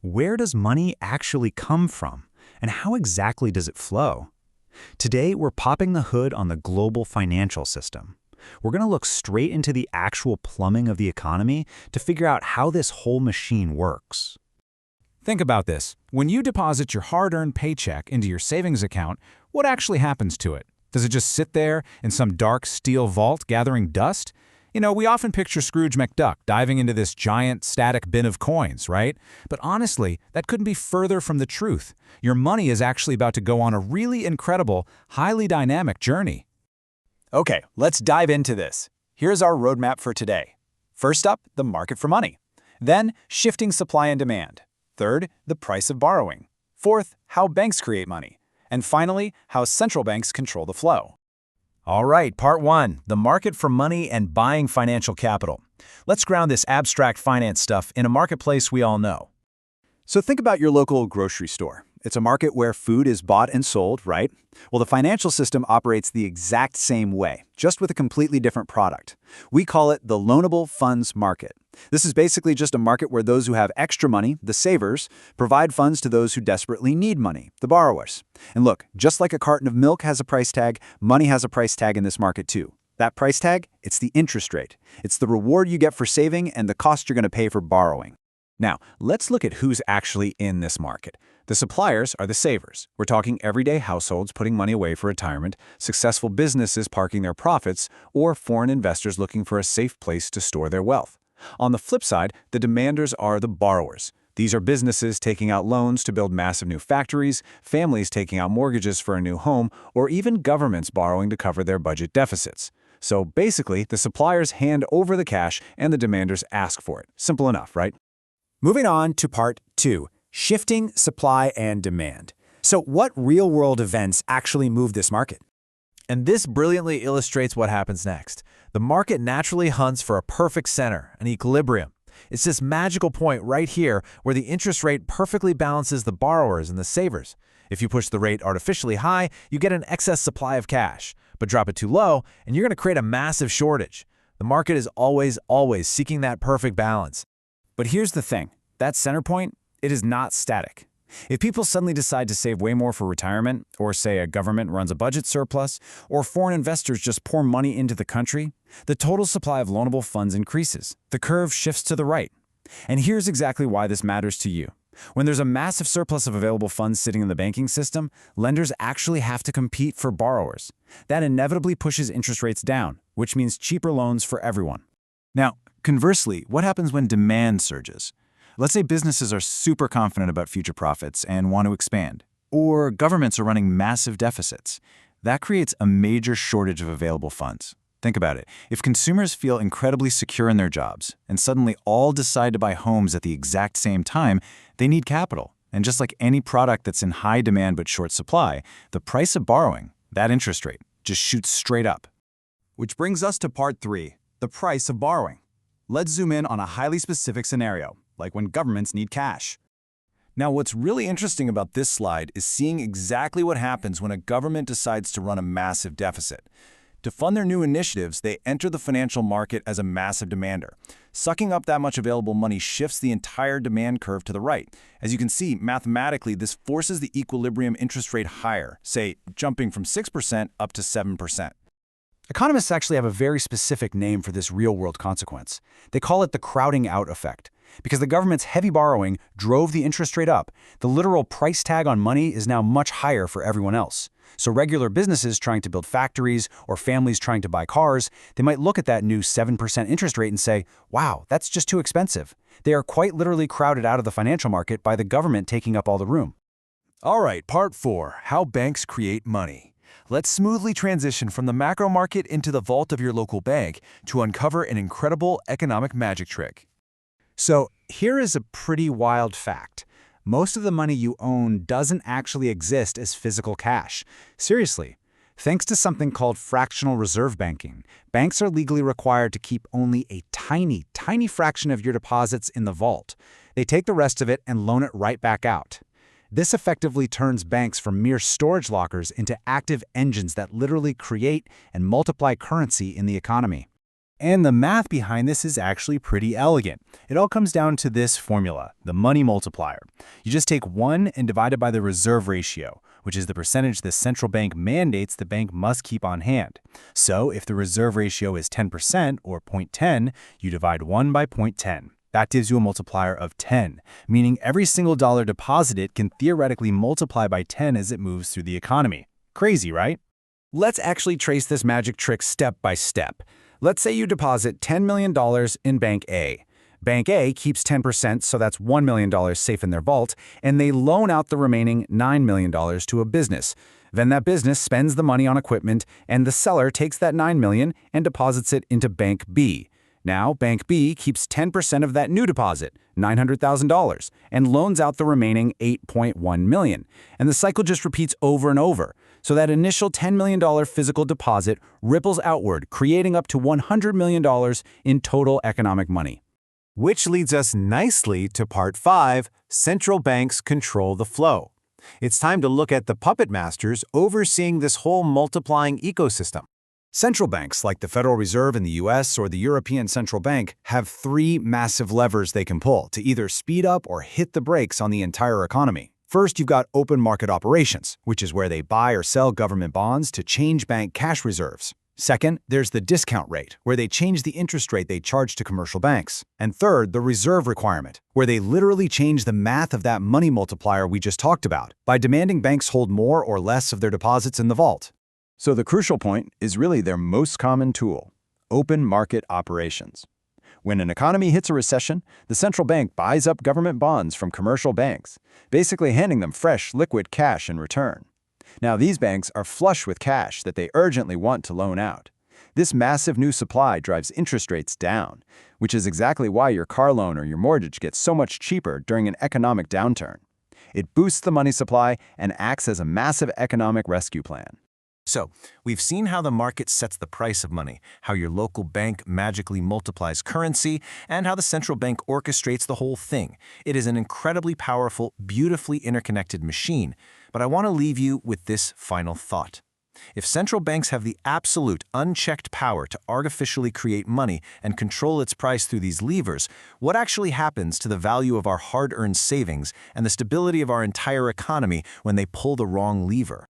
Where does money actually come from, and how exactly does it flow? Today, we're popping the hood on the global financial system. We're going to look straight into the actual plumbing of the economy to figure out how this whole machine works. Think about this. When you deposit your hard-earned paycheck into your savings account, what actually happens to it? Does it just sit there in some dark steel vault gathering dust? We often picture Scrooge McDuck diving into this giant static bin of coins, right? But honestly, that couldn't be further from the truth. Your money is actually about to go on a really incredible, highly dynamic journey. Okay, let's dive into this. Here's our roadmap for today. First up, the market for money. Then, shifting supply and demand. Third, the price of borrowing. Fourth, how banks create money. And finally, how central banks control the flow. All right, part one, the market for money and buying financial capital. Let's ground this abstract finance stuff in a marketplace we all know. So think about your local grocery store. It's a market where food is bought and sold, right? Well, the financial system operates the exact same way, just with a completely different product. We call it the loanable funds market. This is basically just a market where those who have extra money, the savers, provide funds to those who desperately need money, the borrowers. And look, just like a carton of milk has a price tag, money has a price tag in this market too. That price tag, it's the interest rate. It's the reward you get for saving and the cost you're going to pay for borrowing. Now, let's look at who's actually in this market. The suppliers are the savers. We're talking everyday households putting money away for retirement, successful businesses parking their profits, or foreign investors looking for a safe place to store their wealth. On the flip side, the demanders are the borrowers. These are businesses taking out loans to build massive new factories, families taking out mortgages for a new home, or even governments borrowing to cover their budget deficits. So basically, the suppliers hand over the cash and the demanders ask for it. Simple enough, right? Moving on to part two, shifting supply and demand. So what real-world events actually move this market? And this brilliantly illustrates what happens next. The market naturally hunts for a perfect center, an equilibrium. It's this magical point right here where the interest rate perfectly balances the borrowers and the savers. If you push the rate artificially high, you get an excess supply of cash. But drop it too low, and you're going to create a massive shortage. The market is always seeking that perfect balance. But here's the thing. That center point, it is not static. If people suddenly decide to save way more for retirement, or say a government runs a budget surplus, or foreign investors just pour money into the country, the total supply of loanable funds increases. The curve shifts to the right. And here's exactly why this matters to you. When there's a massive surplus of available funds sitting in the banking system, lenders actually have to compete for borrowers. That inevitably pushes interest rates down, which means cheaper loans for everyone. Now, conversely, what happens when demand surges? Let's say businesses are super confident about future profits and want to expand, or governments are running massive deficits. That creates a major shortage of available funds. Think about it. If consumers feel incredibly secure in their jobs and suddenly all decide to buy homes at the exact same time, they need capital. And just like any product that's in high demand but short supply, the price of borrowing, that interest rate, just shoots straight up. Which brings us to part three, the price of borrowing. Let's zoom in on a highly specific scenario, like when governments need cash. Now, what's really interesting about this slide is seeing exactly what happens when a government decides to run a massive deficit. To fund their new initiatives, they enter the financial market as a massive demander. Sucking up that much available money shifts the entire demand curve to the right. As you can see, mathematically, this forces the equilibrium interest rate higher, say, jumping from 6% up to 7%. Economists actually have a very specific name for this real-world consequence. They call it the crowding out effect. Because the government's heavy borrowing drove the interest rate up, the literal price tag on money is now much higher for everyone else. So regular businesses trying to build factories or families trying to buy cars, they might look at that new 7% interest rate and say, wow, that's just too expensive. They are quite literally crowded out of the financial market by the government taking up all the room. All right, part four, how banks create money. Let's smoothly transition from the macro market into the vault of your local bank to uncover an incredible economic magic trick. So here is a pretty wild fact. Most of the money you own doesn't actually exist as physical cash. Seriously. Thanks to something called fractional reserve banking, banks are legally required to keep only a tiny fraction of your deposits in the vault. They take the rest of it and loan it right back out. This effectively turns banks from mere storage lockers into active engines that literally create and multiply currency in the economy. And the math behind this is actually pretty elegant. It all comes down to this formula, the money multiplier. You just take 1 and divide it by the reserve ratio, which is the percentage the central bank mandates the bank must keep on hand. So if the reserve ratio is 10%, or 0.10, you divide 1 by 0.10. That gives you a multiplier of 10, meaning every single dollar deposited can theoretically multiply by 10 as it moves through the economy. Crazy, right? Let's actually trace this magic trick step by step. Let's say you deposit $10 million in Bank A. Bank A keeps 10%, so that's $1 million safe in their vault, and they loan out the remaining $9 million to a business. Then that business spends the money on equipment, and the seller takes that $9 million and deposits it into Bank B. Now, Bank B keeps 10% of that new deposit, $900,000, and loans out the remaining $8.1 million. And the cycle just repeats over and over. So that initial $10 million physical deposit ripples outward, creating up to $100 million in total economic money. Which leads us nicely to part 5, central banks control the flow. It's time to look at the puppet masters overseeing this whole multiplying ecosystem. Central banks, like the Federal Reserve in the US or the European Central Bank, have 3 massive levers they can pull to either speed up or hit the brakes on the entire economy. First, you've got open market operations, which is where they buy or sell government bonds to change bank cash reserves. Second, there's the discount rate, where they change the interest rate they charge to commercial banks. And third, the reserve requirement, where they literally change the math of that money multiplier we just talked about by demanding banks hold more or less of their deposits in the vault. So the crucial point is really their most common tool, open market operations. When an economy hits a recession, the central bank buys up government bonds from commercial banks, basically handing them fresh, liquid cash in return. Now, these banks are flush with cash that they urgently want to loan out. This massive new supply drives interest rates down, which is exactly why your car loan or your mortgage gets so much cheaper during an economic downturn. It boosts the money supply and acts as a massive economic rescue plan. So, we've seen how the market sets the price of money, how your local bank magically multiplies currency, and how the central bank orchestrates the whole thing. It is an incredibly powerful, beautifully interconnected machine. But I want to leave you with this final thought. If central banks have the absolute, unchecked power to artificially create money and control its price through these levers, what actually happens to the value of our hard-earned savings and the stability of our entire economy when they pull the wrong lever?